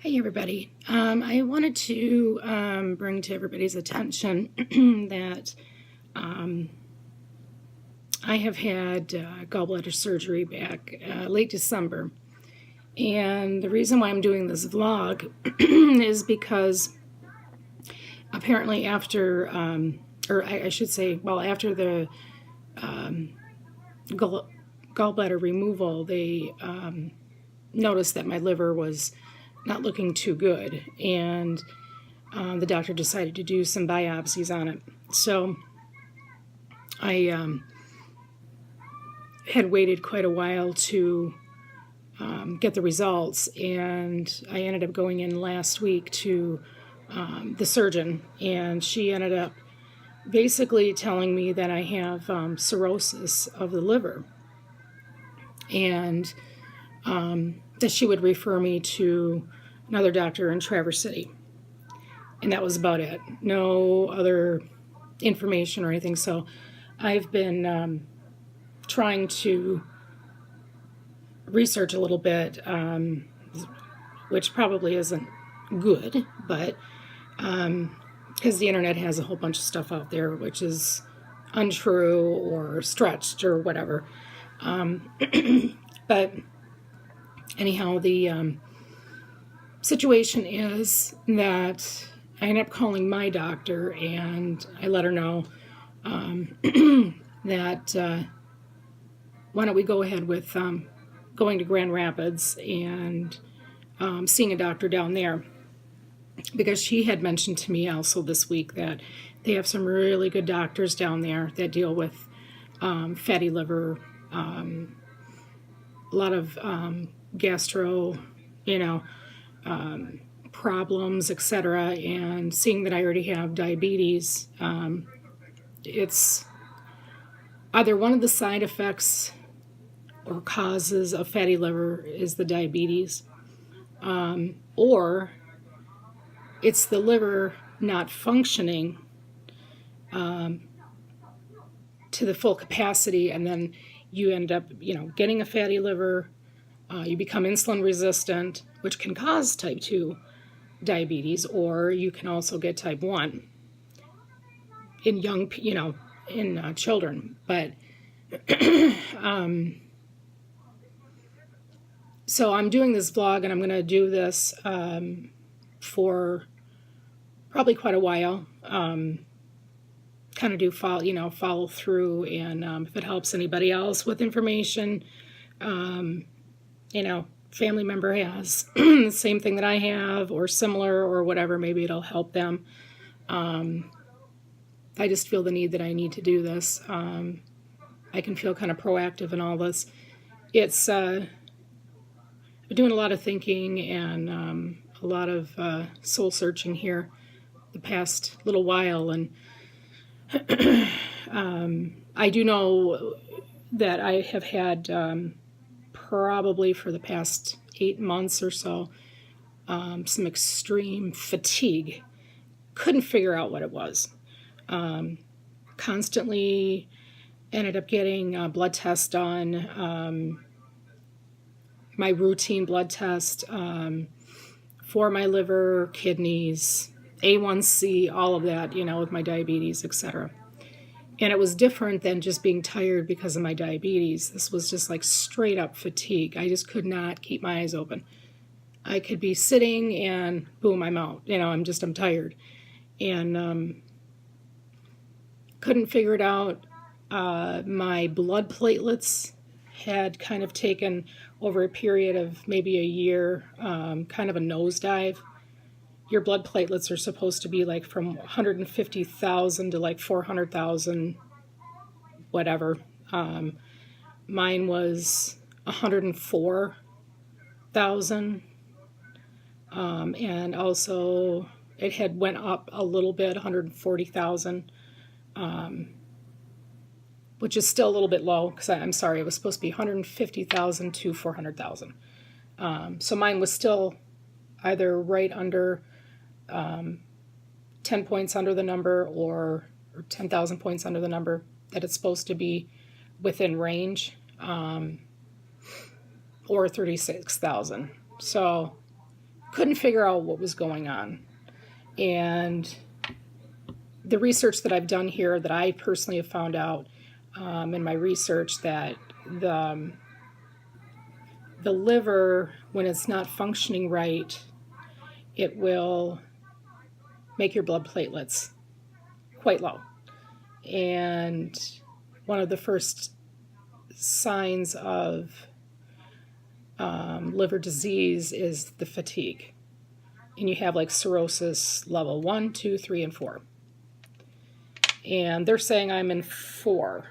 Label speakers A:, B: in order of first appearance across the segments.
A: Hey everybody. I wanted to bring to everybody's attention that I have had gallbladder surgery back late December. And the reason why I'm doing this vlog is because apparently after, I should say, well, after the gallbladder removal, they noticed that my liver was not looking too good, and the doctor decided to do some biopsies on it. So I had waited quite a while to get the results, and I ended up going in last week to the surgeon, and she ended up basically telling me that I have cirrhosis of the liver, and that she would refer me to another doctor in Traverse City. And that was about it. No other information or anything. So I've been trying to research a little bit, which probably isn't good, but because the internet has a whole bunch of stuff out there which is untrue or stretched or whatever. But anyhow, the situation is that I ended up calling my doctor, and I let her know that why don't we go ahead with going to Grand Rapids and seeing a doctor down there, because she had mentioned to me also this week that they have some really good doctors down there that deal with fatty liver, a lot of gastro, problems, etc. And seeing that I already have diabetes, it's either one of the side effects or causes of fatty liver is the diabetes, or it's the liver not functioning to the full capacity, and then you end up, getting a fatty liver. You become insulin resistant, which can cause type 2 diabetes, or you can also get type 1 in young, in children. But so I'm doing this vlog, and I'm going to do this for probably quite a while. Kind of do follow through, and if it helps anybody else with information, family member has the same thing that I have or similar or whatever, maybe it'll help them. I just feel the need that I need to do this. I can feel kind of proactive in all this. It's doing a lot of thinking and a lot of soul searching here the past little while, and I do know that I have had probably for the past 8 months or so some extreme fatigue. Couldn't figure out what it was. Constantly ended up getting a blood test done, my routine blood test for my liver, kidneys, A1C, all of that, with my diabetes, etc. And it was different than just being tired because of my diabetes. This was just like straight up fatigue. I just could not keep my eyes open. I could be sitting and boom, I'm out. I'm tired. And couldn't figure it out. My blood platelets had kind of taken, over a period of maybe a year, kind of a nosedive. Your blood platelets are supposed to be like from 150,000 to like 400,000, whatever. Mine was 104,000. And also it had went up a little bit, 140,000, which is still a little bit low, because I'm sorry, it was supposed to be 150,000 to 400,000. So mine was still either right under 10 points under the number, or 10,000 points under the number that it's supposed to be within range, or 36,000. So couldn't figure out what was going on. And the research that I've done here, that I personally have found out in my research, that the liver, when it's not functioning right, it will make your blood platelets quite low. And one of the first signs of liver disease is the fatigue. And you have like cirrhosis level 1, 2, 3, and 4. And they're saying I'm in 4,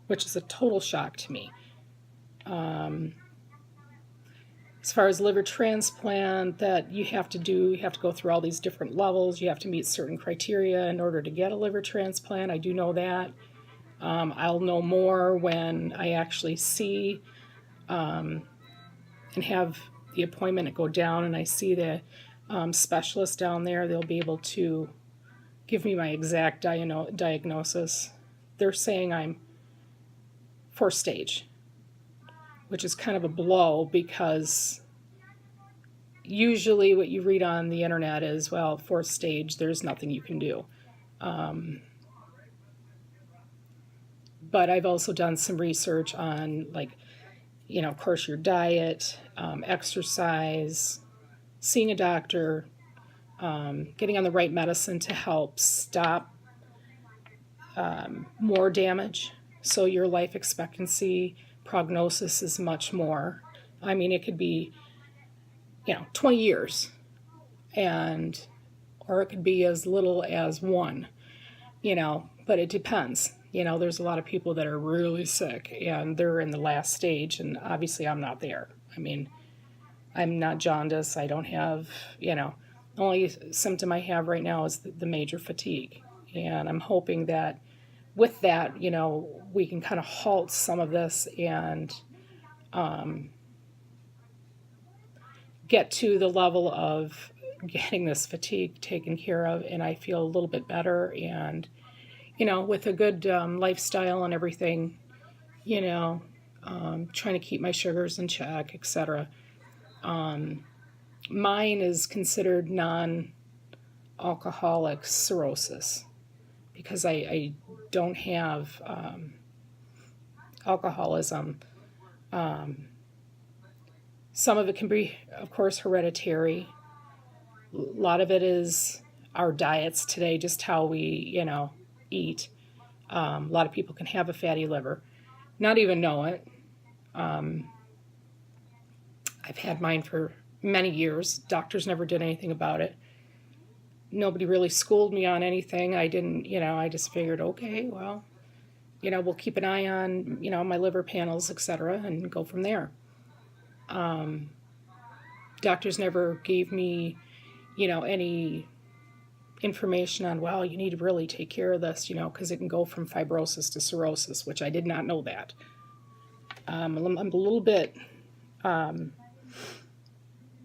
A: which is a total shock to me. As far as liver transplant, that you have to go through all these different levels. You have to meet certain criteria in order to get a liver transplant. I do know that. I'll know more when I actually see and have the appointment and go down and I see the specialist down there. They'll be able to give me my exact diagnosis. They're saying I'm 4th stage, which is kind of a blow, because usually what you read on the internet is, well, 4th stage, there's nothing you can do. But I've also done some research on, like, of course, your diet, exercise, seeing a doctor, getting on the right medicine to help stop more damage. So your life expectancy prognosis is much more. I mean, it could be, 20 years, or it could be as little as 1, but it depends. There's a lot of people that are really sick and they're in the last stage, and obviously I'm not there. I mean, I'm not jaundice. I don't have, the only symptom I have right now is the major fatigue. And I'm hoping that with that, we can kind of halt some of this and get to the level of getting this fatigue taken care of. And I feel a little bit better. And, with a good lifestyle and everything, trying to keep my sugars in check, etc. Mine is considered non-alcoholic cirrhosis, because I don't have alcoholism. Some of it can be, of course, hereditary. A lot of it is our diets today, just how we, eat. A lot of people can have a fatty liver, not even know it. I've had mine for many years. Doctors never did anything about it. Nobody really schooled me on anything. I didn't, I just figured, okay, well, we'll keep an eye on, my liver panels, etc., and go from there. Doctors never gave me, any information on, well, you need to really take care of this, because it can go from fibrosis to cirrhosis, which I did not know that. I'm a little bit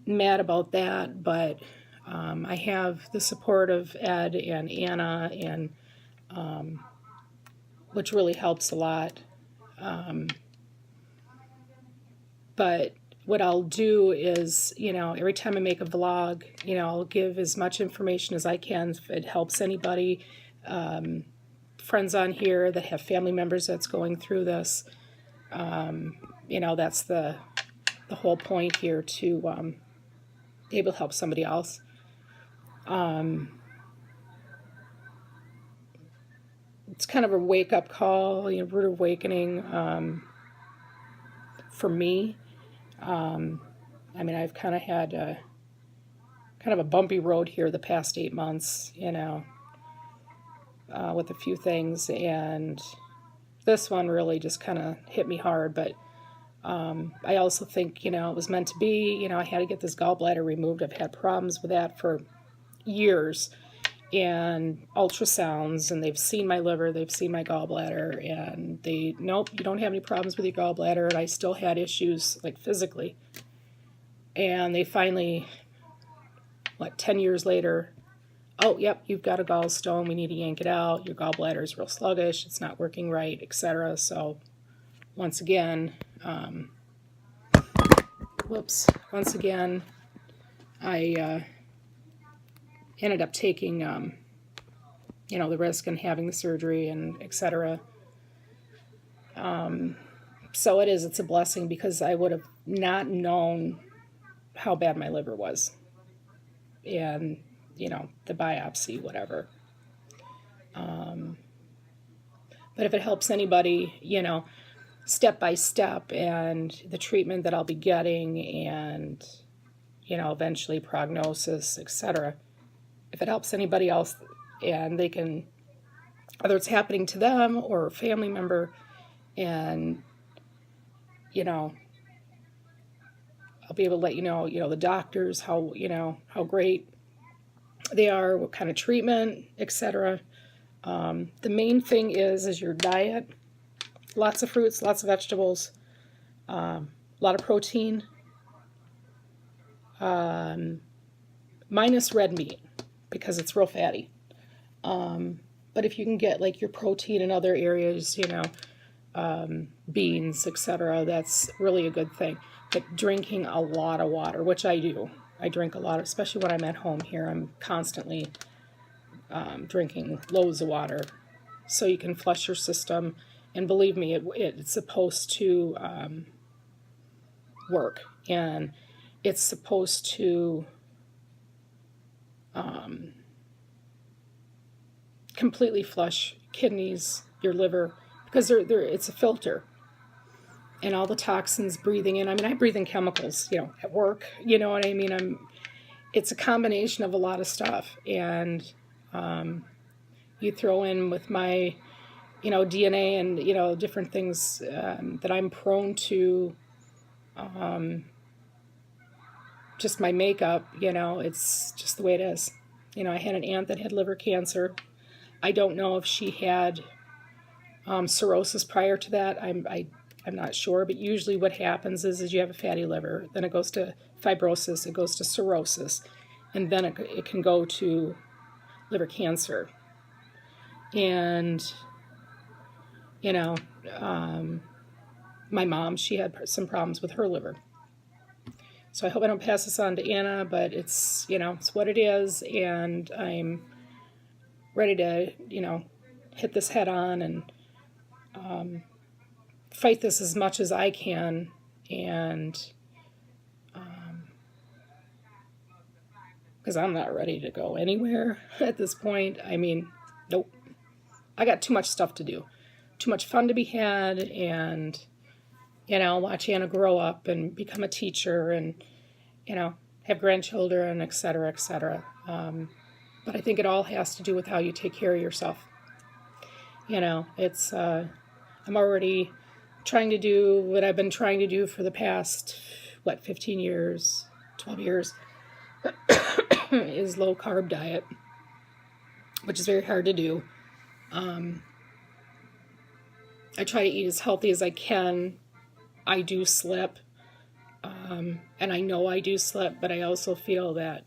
A: mad about that, but I have the support of Ed and Anna, and which really helps a lot. But what I'll do is, every time I make a vlog, I'll give as much information as I can if it helps anybody. Friends on here that have family members that's going through this. That's the whole point here, to be able to help somebody else. It's kind of a wake-up call, rude awakening for me. I've kind of had a bumpy road here the past 8 months, with a few things, and this one really just kind of hit me hard. But I also think, it was meant to be. I had to get this gallbladder removed. I've had problems with that for years, and ultrasounds, and they've seen my liver, they've seen my gallbladder, and nope, you don't have any problems with your gallbladder. And I still had issues, like, physically. And they finally, 10 years later, oh, yep, you've got a gallstone, we need to yank it out, your gallbladder is real sluggish, it's not working right, etc. So once again, I ended up taking, the risk and having the surgery and etc. So it's a blessing, because I would have not known how bad my liver was, and, the biopsy, whatever. But if it helps anybody, step by step, and the treatment that I'll be getting, and, eventually prognosis, etc. If it helps anybody else, and they can, whether it's happening to them or a family member, and, I'll be able to let the doctors, how great they are, what kind of treatment, etc. The main thing is your diet. Lots of fruits, lots of vegetables, a lot of protein, minus red meat, because it's real fatty. But if you can get like your protein in other areas, beans, etc., that's really a good thing. But drinking a lot of water, which I do. I drink a lot, especially when I'm at home here. I'm constantly drinking loads of water, so you can flush your system. And believe me, it's supposed to work, and it's supposed to completely flush kidneys, your liver, because it's a filter. And all the toxins breathing in. I mean, I breathe in chemicals, at work. You know what I mean? It's a combination of a lot of stuff. And you throw in with my, DNA and, different things that I'm prone to, just my makeup, it's just the way it is. I had an aunt that had liver cancer. I don't know if she had cirrhosis prior to that. I'm not sure, but usually what happens is you have a fatty liver, then it goes to fibrosis, it goes to cirrhosis, and then it can go to liver cancer. And, my mom, she had some problems with her liver. So I hope I don't pass this on to Anna, but it's, it's what it is, and I'm ready to, hit this head on and fight this as much as I can, and because I'm not ready to go anywhere at this point. I mean, nope. I got too much stuff to do, too much fun to be had, and, watch Anna grow up and become a teacher, and, have grandchildren, etc., etc. But I think it all has to do with how you take care of yourself. It's, I'm already trying to do what I've been trying to do for the past, 15 years, 12 years, is low carb diet, which is very hard to do. I try to eat as healthy as I can. I do slip, and I know I do slip, but I also feel that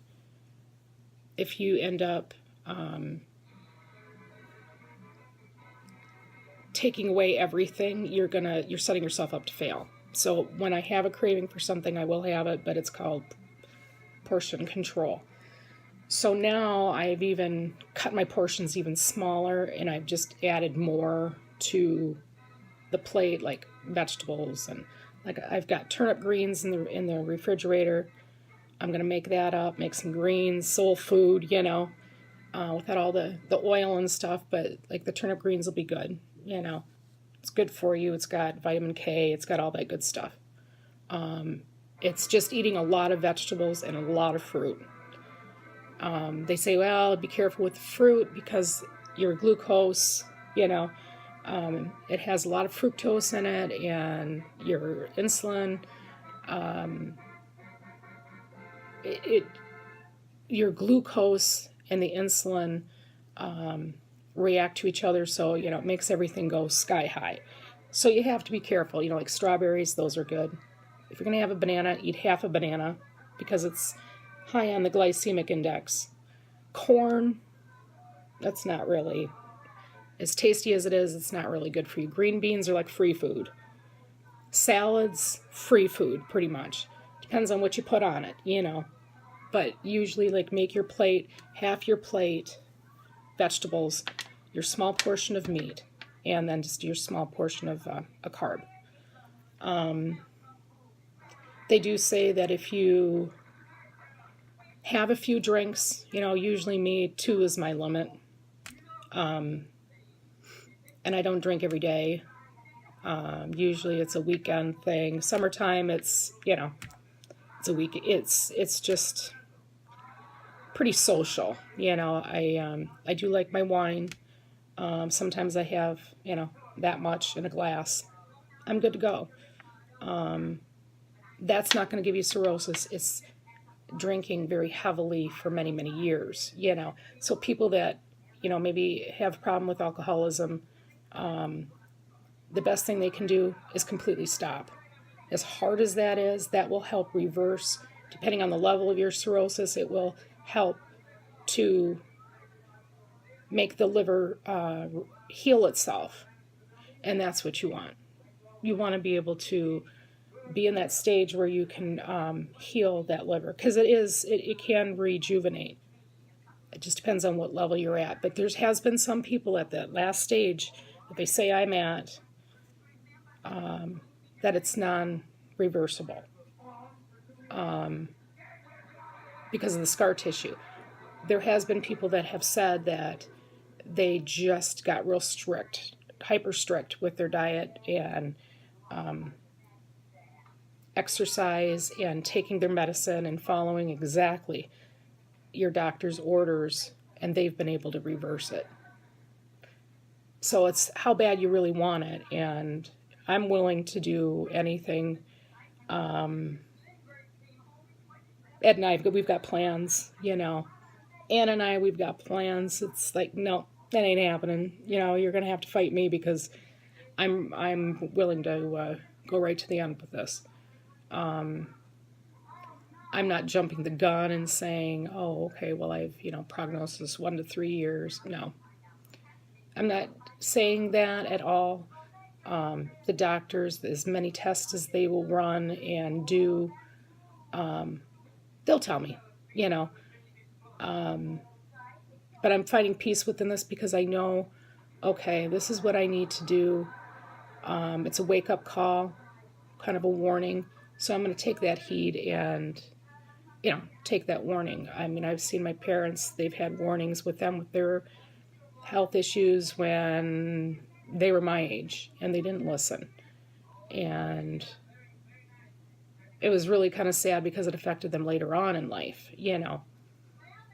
A: if you end up taking away everything, you're setting yourself up to fail. So when I have a craving for something, I will have it, but it's called portion control. So now I've even cut my portions even smaller, and I've just added more to the plate, like vegetables, and like I've got turnip greens in the refrigerator. I'm gonna make that up, make some greens, soul food, without all the oil and stuff. But like the turnip greens will be good. It's good for you. It's got vitamin K. It's got all that good stuff. It's just eating a lot of vegetables and a lot of fruit. They say, well, be careful with the fruit because your glucose, it has a lot of fructose in it, and your insulin, your glucose and the insulin react to each other, so it makes everything go sky high. So you have to be careful. Like strawberries, those are good. If you're going to have a banana, eat half a banana because it's high on the glycemic index. Corn, that's not really, as tasty as it is, it's not really good for you. Green beans are like free food. Salads, free food, pretty much. Depends on what you put on it, But usually, like, make your plate, half your plate, vegetables, your small portion of meat, and then just your small portion of a carb. They do say that if you have a few drinks, usually me, 2 is my limit. And I don't drink every day. Usually it's a weekend thing. Summertime, it's a week. It's just pretty social. I do like my wine. Sometimes I have that much in a glass. I'm good to go. That's not going to give you cirrhosis. It's drinking very heavily for many, many years. So people that maybe have a problem with alcoholism, the best thing they can do is completely stop. As hard as that is, that will help reverse, depending on the level of your cirrhosis, it will help to make the liver heal itself. And that's what you want. You want to be able to be in that stage where you can heal that liver, because it can rejuvenate. It just depends on what level you're at. But there has been some people at that last stage that they say I'm at, that it's non-reversible because of the scar tissue. There has been people that have said that they just got real strict, hyper strict with their diet and exercise and taking their medicine and following exactly your doctor's orders, and they've been able to reverse it. So it's how bad you really want it, and I'm willing to do anything. Ed and I, we've got plans, Ann and I, we've got plans. It's like, no, that ain't happening. You're going to have to fight me, because I'm willing to go right to the end with this. I'm not jumping the gun and saying, oh, okay, well, I've, prognosis 1 to 3 years. No. I'm not saying that at all. The doctors, as many tests as they will run and do, they'll tell me, but I'm finding peace within this, because I know, okay, this is what I need to do. It's a wake-up call, kind of a warning. So I'm going to take that heed and, take that warning. I mean, I've seen my parents, they've had warnings with them with their health issues when they were my age, and they didn't listen. And it was really kind of sad, because it affected them later on in life,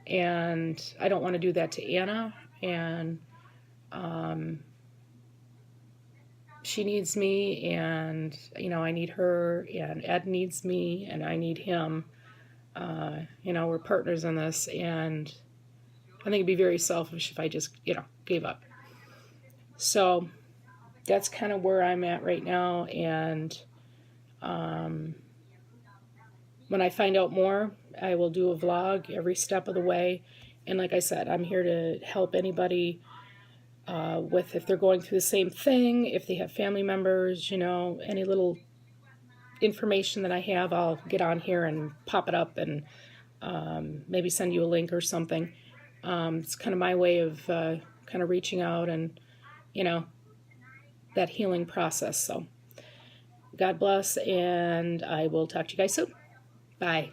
A: And I don't want to do that to Anna, and she needs me, and, I need her, and Ed needs me, and I need him. We're partners in this, and I think it'd be very selfish if I just, gave up. So that's kind of where I'm at right now, and when I find out more, I will do a vlog every step of the way. And like I said, I'm here to help anybody with, if they're going through the same thing, if they have family members, any little information that I have, I'll get on here and pop it up and maybe send you a link or something. It's kind of my way of kind of reaching out and, that healing process. So God bless, and I will talk to you guys soon. Bye.